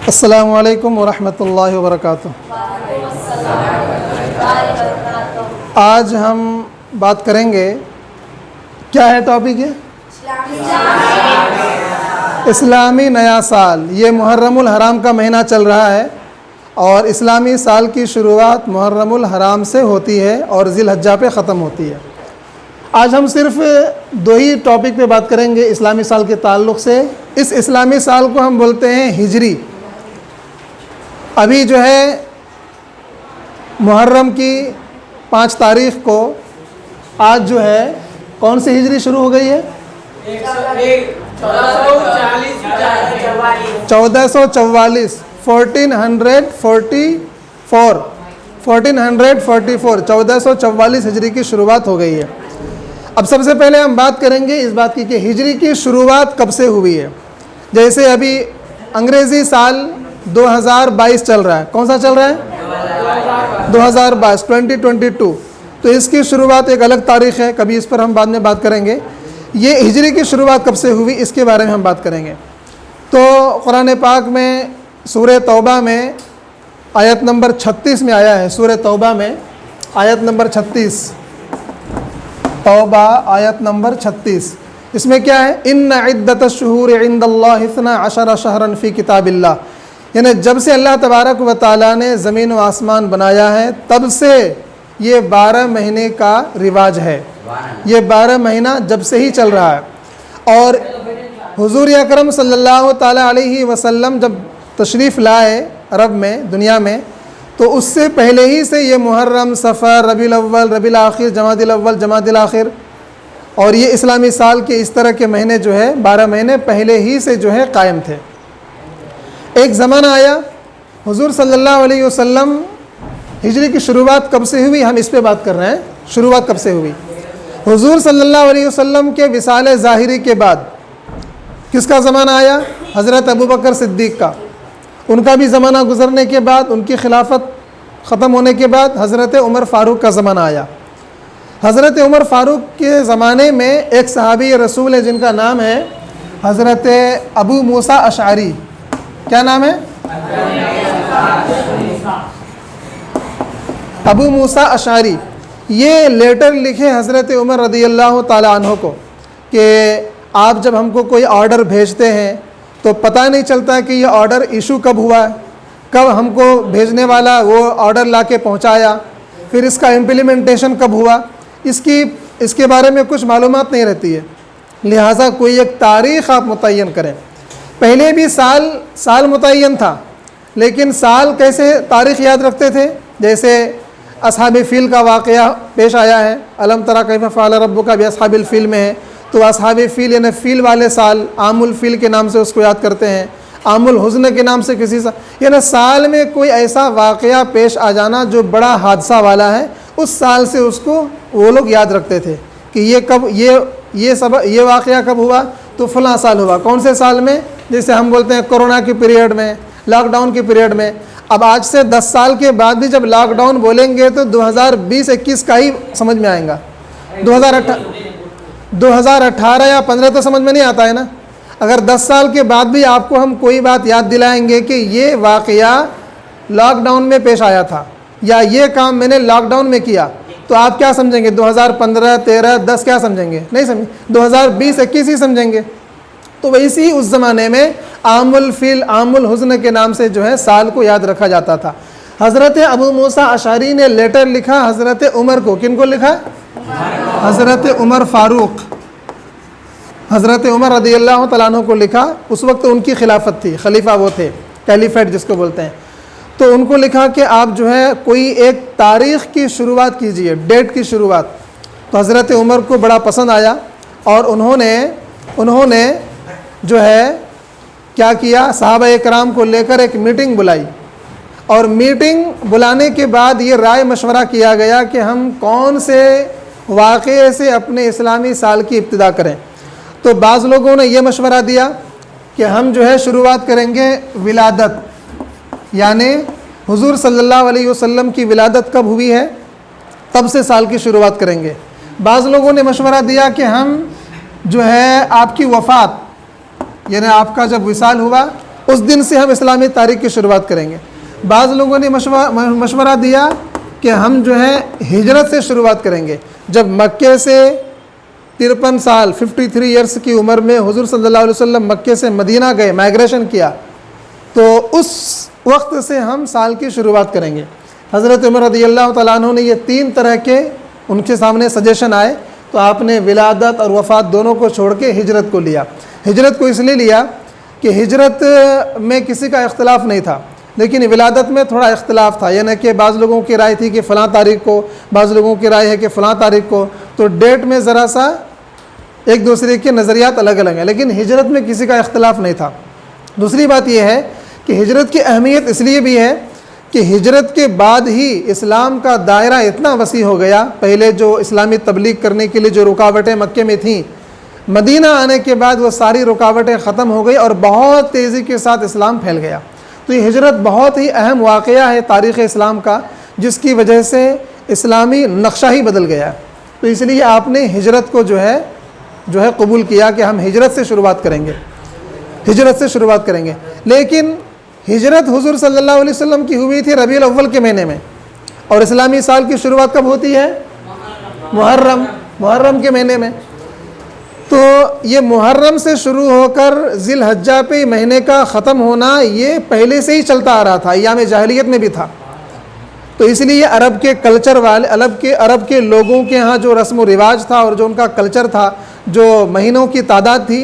अस्सलामु अलैकुम वरहमतुल्लाहि वबरकातुहू। आज हम बात करेंगे, क्या है टॉपिक है? इस्लामी नया साल। ये मुहर्रमुल हराम का महीना चल रहा है और इस्लामी साल की शुरुआत मुहर्रमुल हराम से होती है और ज़िलहज्जा पे ख़त्म होती है। आज हम सिर्फ दो ही टॉपिक पे बात करेंगे इस्लामी साल के ताल्लुक़ से। इस इस्लामी साल को हम बोलते हैं हिजरी। अभी जो है मुहर्रम की 5 तारीख़ को आज जो है कौन सी हिजरी शुरू हो गई है? 1444 1444 हिजरी की शुरुआत हो गई है। अब सबसे पहले हम बात करेंगे इस बात की कि हिजरी की शुरुआत कब से हुई है। जैसे अभी अंग्रेज़ी साल 2022 चल रहा है। कौन सा चल रहा है? 2022 2022। तो इसकी शुरुआत एक अलग तारीख़ है, कभी इस पर हम बाद में बात करेंगे। ये हिजरी की शुरुआत कब से हुई इसके बारे में हम बात करेंगे। तो कुरान पाक में सूरह तौबा में आयत नंबर 36 में आया है। सूरह तौबा में आयत नंबर 36, तौबा आयत नंबर 36। इसमें क्या है? इन्ना इद्दतश्शुहूरि इंदल्लाहि इस्ना अशरा शहरन फ़ी किताबिल्लाह। यानी जब से अल्लाह तबारक व तआला ने ज़मीन व आसमान बनाया है तब से ये 12 महीने का रिवाज है। ये 12 महीना जब से ही चल रहा है। और हुज़ूर अकरम सल्लल्लाहु ताला अलैहि वसल्लम जब तशरीफ़ लाए अरब में, दुनिया में, तो उससे पहले ही से ये मुहर्रम, सफ़र, रबीउल अव्वल, रबीउल आखिर, जमादिल अव्वल, जमादिल आखिर और ये इस्लामी साल के इस तरह के महीने जो है 12 महीने पहले ही से जो है कायम थे। एक ज़माना आया, हुज़ूर सल्लल्लाहु अलैहि वसल्लम हिजरी की शुरुआत कब से हुई, हम इस पे बात कर रहे हैं। शुरुआत कब से हुई? हुज़ूर सल्लल्लाहु अलैहि वसल्लम के विसाल ज़ाहिरी के बाद किसका ज़माना आया? हज़रत अबू बकर सिद्दीक़ का। उनका भी ज़माना गुज़रने के बाद, उनकी खिलाफत ख़त्म होने के बाद हज़रत उमर फ़ारूक का ज़माना आया। हज़रत उमर फ़ारूक के ज़माने में एक सहाबी रसूल है जिनका नाम है हज़रत अबू मूसा अशअरी। क्या नाम है? अबू मूसा अशअरी। ये लेटर लिखे हज़रत उमर रदियल्लाहु ताला अन्हु को कि आप जब हमको कोई ऑर्डर भेजते हैं तो पता नहीं चलता कि ये ऑर्डर इशू कब हुआ है, कब हमको भेजने वाला वो ऑर्डर लाके पहुंचाया, फिर इसका इम्प्लीमेंटेशन कब हुआ, इसके बारे में कुछ मालूमात नहीं रहती है। लिहाजा कोई एक तारीख़ आप मुतय्यन करें। पहले भी साल मुतय्यन था, लेकिन साल कैसे तारीख़ याद रखते थे? जैसे असहाबे फ़ील का वाक़या पेश आया है, अलम तरा कैफ़ फ़अल रब्बुका भी असहाबिल फ़ील में है। तो असहाबे फ़ील यानी फ़ील वाले साल आमुल फ़ील के नाम से उसको याद करते हैं, आमुल हुज़्न के नाम से किसी यानी साल में कोई ऐसा वाक़या पेश आ जाना जो बड़ा हादसा वाला है, उस साल से उसको वो लोग याद रखते थे कि ये कब ये वाक़या कब हुआ, तो फ़लाँ साल हुआ। कौन से साल में? जैसे हम बोलते हैं कोरोना के पीरियड में, लॉकडाउन के पीरियड में। अब आज से 10 साल के बाद भी जब लॉकडाउन बोलेंगे तो 2020-21 का ही समझ में आएगा। 2018 या 15 तो समझ में नहीं आता है ना। अगर 10 साल के बाद भी आपको हम कोई बात याद दिलाएंगे कि ये वाक़या लॉकडाउन में पेश आया था या ये काम मैंने लॉकडाउन में किया, तो आप क्या समझेंगे? 2015, 13, 10 क्या समझेंगे? नहीं समझेंगे, 2020-21 ही समझेंगे। तो वैसे ही उस ज़माने में आमुल फ़ील, आमुल हुज़्न के नाम से जो है साल को याद रखा जाता था। हज़रत अबू मूसा अशअरी ने लेटर लिखा हज़रत उमर को। किनको लिखा? हज़रत उमर फ़ारूक, हज़रत उमर रदियल्लाहु तआला अन्हु को लिखा। उस वक्त उनकी खिलाफत थी, खलीफा वो थे, कैलिफेट जिसको बोलते हैं। तो उनको लिखा कि आप जो है कोई एक तारीख़ की शुरुआत कीजिए, डेट की शुरुआत। तो हज़रत उमर को बड़ा पसंद आया और उन्होंने जो है क्या किया, सहाबा इकराम को लेकर एक मीटिंग बुलाई और मीटिंग बुलाने के बाद ये राय मशवरा किया गया कि हम कौन से वाक़े से अपने इस्लामी साल की इब्तिदा करें। तो बाज़ लोगों ने यह मशवरा दिया कि हम जो है शुरुआत करेंगे विलादत, यानी हुज़ूर सल्लल्लाहु अलैहि वसल्लम की विलादत कब हुई है तब से साल की शुरुआत करेंगे। बाज़ लोगों ने मशवरा दिया कि हम जो है आपकी वफ़ात, यानी आपका जब विसाल हुआ उस दिन से हम इस्लामी तारीख की शुरुआत करेंगे। बाज़ लोगों ने मशवरा दिया कि हम जो है हिजरत से शुरुआत करेंगे। जब मक्के से 53 साल 53 ईयर्स की उम्र में हुज़ूर सल्लल्लाहु अलैहि वसल्लम मक्के से मदीना गए, माइग्रेशन किया, तो उस वक्त से हम साल की शुरुआत करेंगे। हज़रत उमर रज़ियल्लाहु तआला अन्हु ने ये 3 तरह के उनके सामने सजेशन आए, तो आपने विलादत और वफ़ात दोनों को छोड़ के हिजरत को लिया। हिजरत को इसलिए लिया कि हिजरत में किसी का इख्तलाफ नहीं था, लेकिन विलादत में थोड़ा इख्तलाफ था। यानी कि बाज़ लोगों की राय थी कि फ़लाँ तारीख़ को, बाज़ लोगों की राय है कि फ़लाँ तारीख़ को, तो डेट में ज़रा सा एक दूसरे के नज़रियात अलग अलग हैं, लेकिन हिजरत में किसी का इख्तलाफ नहीं था। दूसरी बात यह है कि हिजरत की अहमियत इसलिए भी है कि हिजरत के बाद ही इस्लाम का दायरा इतना वसी हो गया। पहले जो इस्लामी तबलीग करने के लिए जो रुकावटें मक्के में थीं, मदीना आने के बाद वो सारी रुकावटें ख़त्म हो गई और बहुत तेज़ी के साथ इस्लाम फैल गया। तो ये हिजरत बहुत ही अहम वाक़या है तारीख़ इस्लाम का, जिसकी वजह से इस्लामी नक्शा ही बदल गया। तो इसलिए आपने हिजरत को जो है कबूल किया कि हम हिजरत से शुरुआत करेंगे, हिजरत से शुरुआत करेंगे। लेकिन हिजरत हुज़ूर सल्लल्लाहु अलैहि वसल्लम की हुई थी रबीउल अव्वल के महीने में, और इस्लामी साल की शुरुआत कब होती है? मुहर्रम के महीने में। तो ये मुहर्रम से शुरू होकर ज़िलहज्जा पे महीने का ख़त्म होना ये पहले से ही चलता आ रहा था, अय्याम जाहिलियत में भी था। तो इसलिए अरब के कल्चर वाले, अरब के लोगों के यहाँ जो रस्म व रिवाज था और जो उनका कल्चर था, जो महीनों की तादाद थी,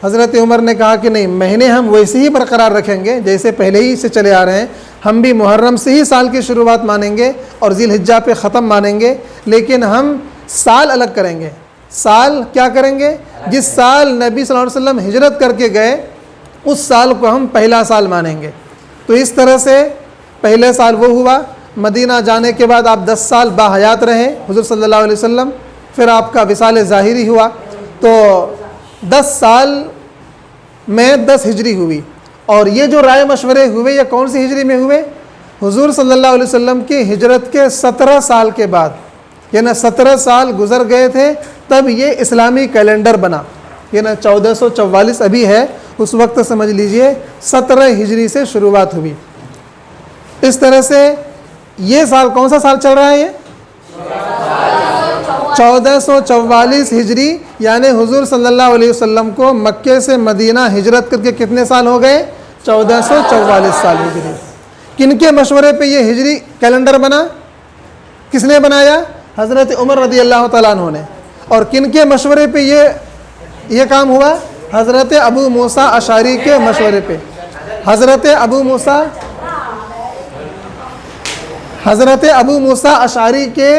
हज़रत उमर ने कहा कि नहीं, महीने हम वैसे ही बरकरार रखेंगे जैसे पहले ही से चले आ रहे हैं। हम भी मुहर्रम से ही साल की शुरुआत मानेंगे और ज़िलहिज्जा पे ख़त्म मानेंगे, लेकिन हम साल अलग करेंगे। साल क्या करेंगे? जिस साल नबी सल्लल्लाहु अलैहि वसल्लम हिजरत करके गए उस साल को हम पहला साल मानेंगे। तो इस तरह से पहले साल वो हुआ। मदीना जाने के बाद आप 10 साल बाहयात रहे हुज़ूर सल्लल्लाहु अलैहि वसल्लम, फिर आपका विसाल ज़ाहिरी हुआ। तो 10 साल में 10 हिजरी हुई। और ये जो राय मशवरे हुए ये कौन सी हिजरी में हुए? हुज़ूर सल्लल्लाहु अलैहि वसल्लम की हिजरत के 17 साल के बाद, यानी 17 साल गुज़र गए थे तब ये इस्लामी कैलेंडर बना। यानी 1444 अभी है, उस वक्त समझ लीजिए 17 हिजरी से शुरुआत हुई। इस तरह से ये साल कौन सा साल चल रहा है? ये 1444 हिजरी, यानी हुज़ूर सल्लल्लाहु अलैहि वसल्लम को मक्के से मदीना हिजरत करके कितने साल हो गए? 1444 साल हिजरी। किनके मशवरे पे ये हिजरी कैलेंडर बना? किसने बनाया? हज़रत उमर रज़ियल्लाहु तआला अन्हु ने। और किनके मशवरे पे ये काम हुआ? हज़रत अबू मूसा अशारी के मशवरे पे। हज़रत अबू मूसा अशारी के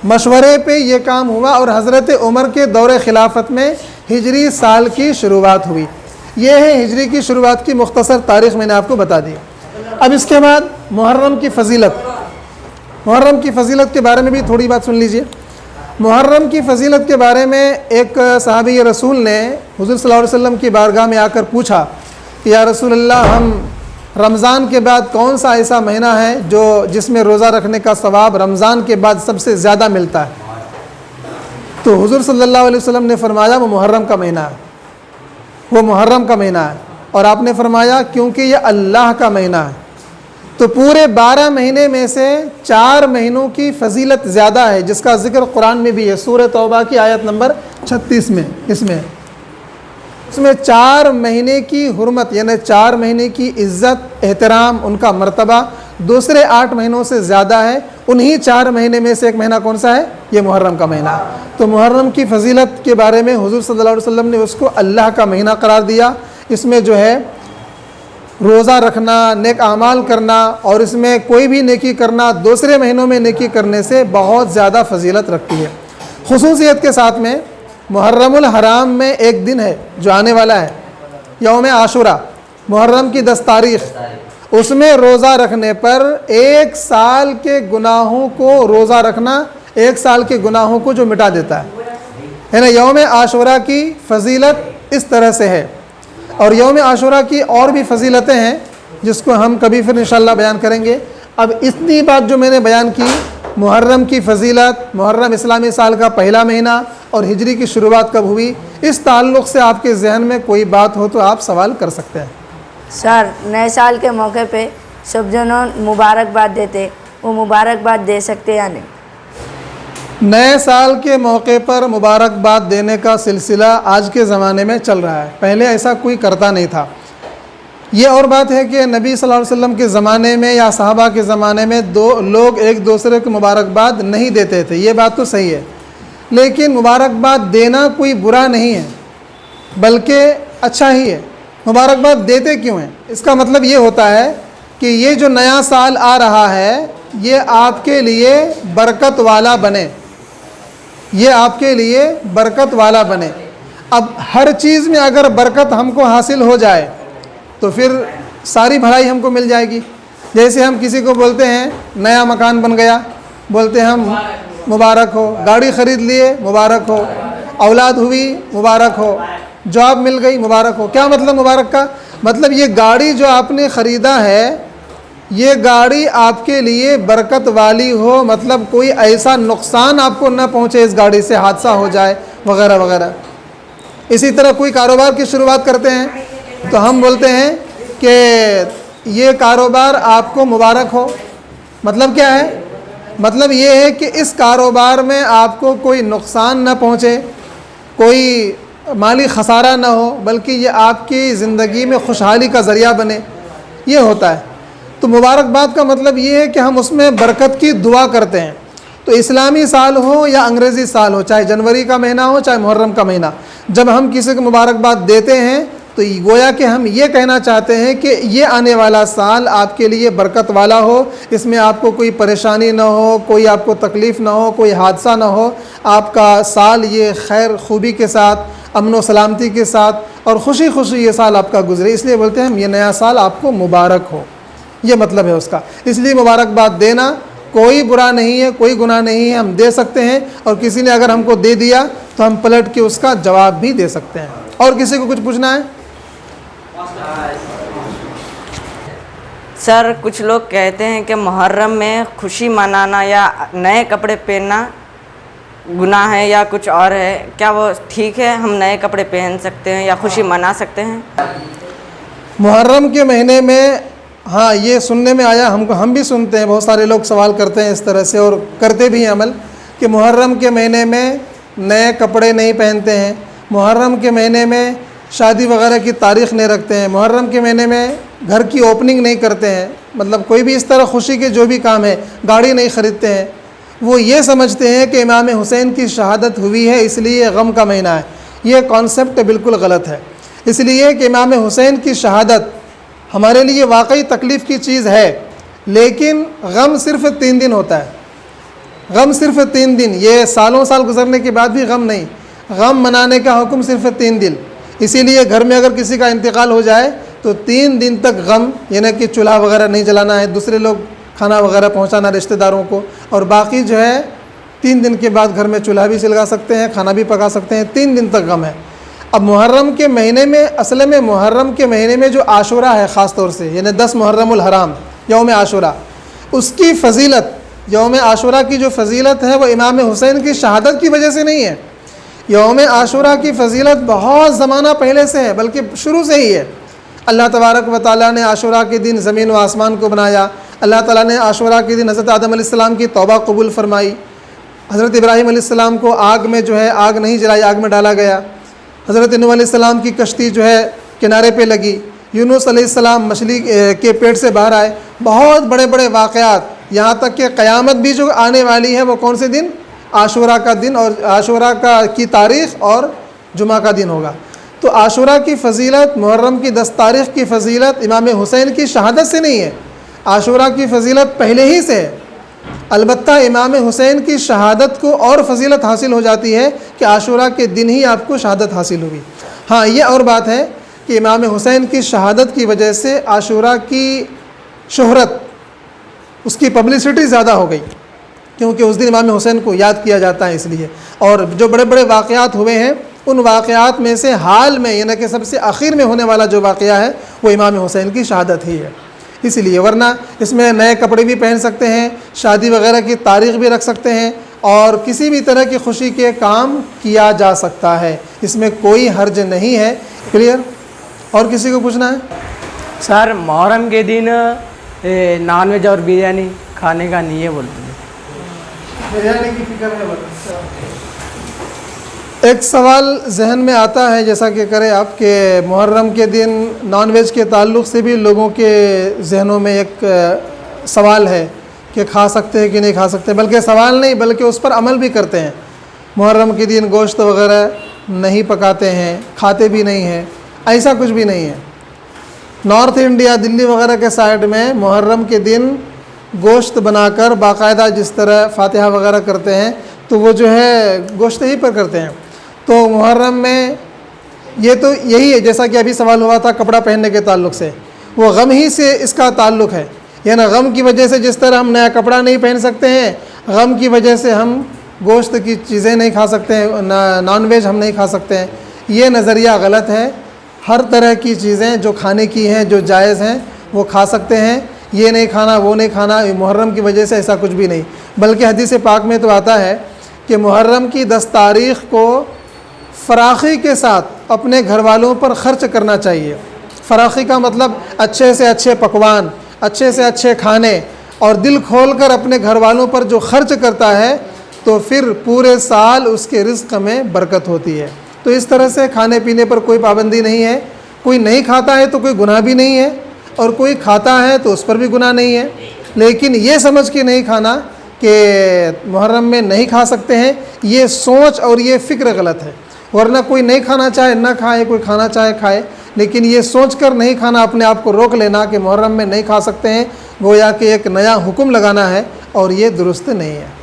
मशवरे पे ये काम हुआ और हज़रत उमर के दौरे खिलाफत में हिजरी साल की शुरुआत हुई। ये है हिजरी की शुरुआत की मुख्तसर तारीख़, मैंने आपको बता दी। अब इसके बाद मुहर्रम की फ़जीलत, मुहर्रम की फ़जीलत के बारे में भी थोड़ी बात सुन लीजिए। मुहर्रम की फ़जीलत के बारे में एक सहाबी रसूल ने हुज़ूर सल्लल्लाहु अलैहि वसल्लम की बारगाह में आकर पूछा कि या रसूलल्लाह, हम रमज़ान के बाद कौन सा ऐसा महीना है जिसमें रोज़ा रखने का सवाब रमज़ान के बाद सबसे ज़्यादा मिलता है? तो हुज़ूर सल्लल्लाहु अलैहि वसल्लम ने फरमाया वो मुहर्रम का महीना है, वो मुहर्रम का महीना है। और आपने फरमाया क्योंकि ये अल्लाह का महीना है। तो पूरे 12 महीने में से 4 महीनों की फ़जीलत ज़्यादा है, जिसका ज़िक्र कुरान में भी है। सूरह तौबा की आयत नंबर 36 में इसमें 4 महीने की हुर्मत, यानी 4 महीने की इज़्ज़त, एहतराम, उनका मर्तबा दूसरे 8 महीनों से ज़्यादा है। उन्हीं 4 महीने में से एक महीना कौन सा है? ये मुहर्रम का महीना। तो मुहर्रम की फ़जीलत के बारे में हुज़ूर सल्लल्लाहु अलैहि वसल्लम ने उसको अल्लाह का महीना करार दिया। इसमें जो है रोज़ा रखना, नेक आमाल करना और इसमें कोई भी नेकी करना दूसरे महीनों में नेकी करने से बहुत ज़्यादा फ़जीलत रखती है। खुसूसियत के साथ में मुहर्रमुल हराम में एक दिन है जो आने वाला है, यौम आशुरा, मुहर्रम की 10 तारीख़। उसमें रोज़ा रखने पर 1 साल के गुनाहों को, रोज़ा रखना 1 साल के गुनाहों को जो मिटा देता है ना। यौम आशुरा की फ़जीलत इस तरह से है। और यौम आशुरा की और भी फ़जीलतें हैं जिसको हम कभी फिर इंशाअल्लाह बयान करेंगे। अब इतनी बात जो मैंने बयान की, मुहर्रम की फ़जीलत, मुहर्रम इस्लामी साल का पहला महीना और हिजरी की शुरुआत कब हुई, इस ताल्लुक़ से आपके जहन में कोई बात हो तो आप सवाल कर सकते हैं। सर, नए साल के मौके पे सब जनों मुबारकबाद देते, वो मुबारकबाद दे सकते या नहीं? नए साल के मौके पर मुबारकबाद देने का सिलसिला आज के ज़माने में चल रहा है, पहले ऐसा कोई करता नहीं था। ये और बात है कि नबी सल्लल्लाहु अलैहि वसल्लम के ज़माने में या सहाबा के ज़माने में दो लोग एक दूसरे को मुबारकबाद नहीं देते थे, ये बात तो सही है। लेकिन मुबारकबाद देना कोई बुरा नहीं है, बल्कि अच्छा ही है। मुबारकबाद देते क्यों हैं? इसका मतलब ये होता है कि ये जो नया साल आ रहा है ये आपके लिए बरकत वाला बने, ये आपके लिए बरकत वाला बने। अब हर चीज़ में अगर बरकत हमको हासिल हो जाए तो फिर सारी भलाई हमको मिल जाएगी। जैसे हम किसी को बोलते हैं नया मकान बन गया, बोलते हैं हम मुबारक हो, गाड़ी ख़रीद लिए मुबारक हो, औलाद हुई मुबारक हो, जॉब मिल गई मुबारक हो। क्या मतलब मुबारक का? मतलब ये गाड़ी जो आपने ख़रीदा है ये गाड़ी आपके लिए बरकत वाली हो, मतलब कोई ऐसा नुकसान आपको न पहुँचे इस गाड़ी से, हादसा हो जाए वगैरह वगैरह। इसी तरह कोई कारोबार की शुरुआत करते हैं तो हम बोलते हैं कि ये कारोबार आपको मुबारक हो। मतलब क्या है? मतलब ये है कि इस कारोबार में आपको कोई नुकसान न पहुँचे, कोई माली ख़सारा ना हो, बल्कि ये आपकी ज़िंदगी में खुशहाली का ज़रिया बने, ये होता है। तो मुबारकबाद का मतलब ये है कि हम उसमें बरकत की दुआ करते हैं। तो इस्लामी साल हो या अंग्रेज़ी साल हो, चाहे जनवरी का महीना हो चाहे मुहर्रम का महीना, जब हम किसी को मुबारकबाद देते हैं तो गोया कि हम ये कहना चाहते हैं कि ये आने वाला साल आपके लिए बरकत वाला हो, इसमें आपको कोई परेशानी ना हो, कोई आपको तकलीफ़ ना हो, कोई हादसा ना हो, आपका साल ये खैर खूबी के साथ, अमन व सलामती के साथ और खुशी खुशी ये साल आपका गुजरे। इसलिए बोलते हैं हम ये नया साल आपको मुबारक हो, ये मतलब है उसका। इसलिए मुबारकबाद देना कोई बुरा नहीं है, कोई गुनाह नहीं है, हम दे सकते हैं। और किसी ने अगर हमको दे दिया तो हम पलट के उसका जवाब भी दे सकते हैं। और किसी को कुछ पूछना है? सर, कुछ लोग कहते हैं कि मुहर्रम में खुशी मनाना या नए कपड़े पहनना गुनाह है या कुछ और है, क्या वो ठीक है? हम नए कपड़े पहन सकते हैं या खुशी मना सकते हैं? मुहर्रम के महीने में, हाँ, ये सुनने में आया, हम भी सुनते हैं, बहुत सारे लोग सवाल करते हैं इस तरह से और करते भी हैं अमल, कि मुहर्रम के महीने में नए कपड़े नहीं पहनते हैं, मुहर्रम के महीने में शादी वगैरह की तारीख़ नहीं रखते हैं, मुहर्रम के महीने में घर की ओपनिंग नहीं करते हैं, मतलब कोई भी इस तरह खुशी के जो भी काम है, गाड़ी नहीं ख़रीदते हैं। वो ये समझते हैं कि इमाम हुसैन की शहादत हुई है इसलिए गम का महीना है। ये कॉन्सेप्ट बिल्कुल गलत है। इसलिए कि इमाम हुसैन की शहादत हमारे लिए वाकई तकलीफ़ की चीज़ है, लेकिन गम सिर्फ़ 3 दिन होता है। गम सिर्फ़ 3 दिन, ये सालों साल गुजरने के बाद भी गम नहीं, गम मनाने का हुक्म सिर्फ़ 3 दिन। इसीलिए घर में अगर किसी का इंतकाल हो जाए तो 3 दिन तक गम, यानी कि चूल्हा वगैरह नहीं जलाना है, दूसरे लोग खाना वगैरह पहुंचाना रिश्तेदारों को, और बाकी जो है 3 दिन के बाद घर में चूल्हा भी जला सकते हैं, खाना भी पका सकते हैं। 3 दिन तक गम है। अब मुहर्रम के महीने में, असल में मुहर्रम के महीने में जो आशुरा है ख़ास तौर से, यानी 10 मुहर्रमुल हराम, यौम आशुरा, उसकी फ़जीलत, यौम आशुरा की जो फ़जीलत है वो इमाम हुसैन की शहादत की वजह से नहीं है। यौम आशुरा की फ़जीलत बहुत ज़माना पहले से है, बल्कि शुरू से ही है। अल्लाह तबारक व तआला ने आशुरा के दिन ज़मीन व आसमान को बनाया। अल्लाह ताला ने आशुरा के दिन हज़रत आदम अलैहिस्सलाम की तौबा कबूल फरमाई। हज़रत इब्राहीम अलैहिस्सलाम को आग में जो है, आग नहीं जलाई, आग में डाला गया। हज़रत नूह अलैहिस्सलाम की कश्ती जो है किनारे पे लगी। यूनुस अलैहिस्सलाम मछली के पेट से बाहर आए। बहुत बड़े बड़े वाक़यात, यहाँ तक कि क़यामत भी जो आने वाली है वो कौन से दिन? आशुरा का दिन, और आशुरा की तारीख़ और जुमा का दिन होगा। तो आशुरा की फ़जीलत, मुहर्रम की 10 तारीख़ की फ़जीलत इमाम हुसैन की शहादत से नहीं है, आशुरा की फ़जीलत पहले ही से है। अलबत्ता इमाम हुसैन की शहादत को और फजीलत हासिल हो जाती है कि आशुरा के दिन ही आपको शहादत हासिल हुई। हाँ, ये और बात है कि इमाम हुसैन की शहादत की वजह से आशुरा की शोहरत, उसकी पब्लिसिटी ज़्यादा हो गई, क्योंकि उस दिन इमाम हुसैन को याद किया जाता है इसलिए। और जो बड़े बड़े वाक़यात हुए हैं उन वाक़यात में से हाल में, यानी कि सबसे आखिर में होने वाला जो वाक़या है वो इमाम हुसैन की शहादत ही है, इसलिए। वरना इसमें नए कपड़े भी पहन सकते हैं, शादी वगैरह की तारीख़ भी रख सकते हैं, और किसी भी तरह की खुशी के काम किया जा सकता है, इसमें कोई हर्ज नहीं है। क्लियर? और किसी को पूछना है? सर मुहर्रम के दिन नॉनवेज और बिरयानी खाने का नहीं है बोलते हैं। बिरयानी की फिक्र है। एक सवाल जहन में आता है, जैसा कि करें आप, कि मुहर्रम के दिन नॉनवेज के ताल्लुक़ से भी लोगों के जहनों में एक सवाल है कि खा सकते हैं कि नहीं खा सकते, बल्कि सवाल नहीं बल्कि उस पर अमल भी करते हैं। मुहर्रम के दिन गोश्त वगैरह नहीं पकाते हैं, खाते भी नहीं हैं, ऐसा कुछ भी नहीं है। नॉर्थ इंडिया दिल्ली वगैरह के साइड में मुहर्रम के दिन गोश्त बनाकर बाकायदा जिस तरह फातिहा वगैरह करते हैं तो वो जो है गोश्त ही पर करते हैं। तो मुहर्रम में ये तो यही है, जैसा कि अभी सवाल हुआ था कपड़ा पहनने के ताल्लुक़ से, वो गम ही से इसका ताल्लुक़ है। यानी गम की वजह से जिस तरह हम नया कपड़ा नहीं पहन सकते हैं, गम की वजह से हम गोश्त की चीज़ें नहीं खा सकते हैं, नॉन वेज हम नहीं खा सकते हैं। ये नज़रिया गलत है। हर तरह की चीज़ें जो खाने की हैं, जो जायज़ हैं, वो खा सकते हैं। ये नहीं खाना, वो नहीं खाना, मुहर्रम की वजह से ऐसा कुछ भी नहीं। बल्कि हदीस पाक में तो आता है कि मुहर्रम की 10 तारीख़ को फ़राख़ी के साथ अपने घर वालों पर ख़र्च करना चाहिए। फ़राख़ी का मतलब अच्छे से अच्छे पकवान, अच्छे से अच्छे खाने, और दिल खोल कर अपने घर वालों पर जो ख़र्च करता है तो फिर पूरे साल उसके रिज़्क़ में बरकत होती है। तो इस तरह से खाने पीने पर कोई पाबंदी नहीं है। कोई नहीं खाता है तो कोई गुनाह भी नहीं है, और कोई खाता है तो उस पर भी गुनाह नहीं है। लेकिन ये समझ के नहीं खाना कि मुहर्रम में नहीं खा सकते हैं, ये सोच और ये फ़िक्र गलत है। वरना कोई नहीं खाना चाहे ना खाए, कोई खाना चाहे खाए, लेकिन ये सोच कर नहीं खाना, अपने आप को रोक लेना कि मुहर्रम में नहीं खा सकते हैं, गोया कि एक नया हुक्म लगाना है, और ये दुरुस्त नहीं है।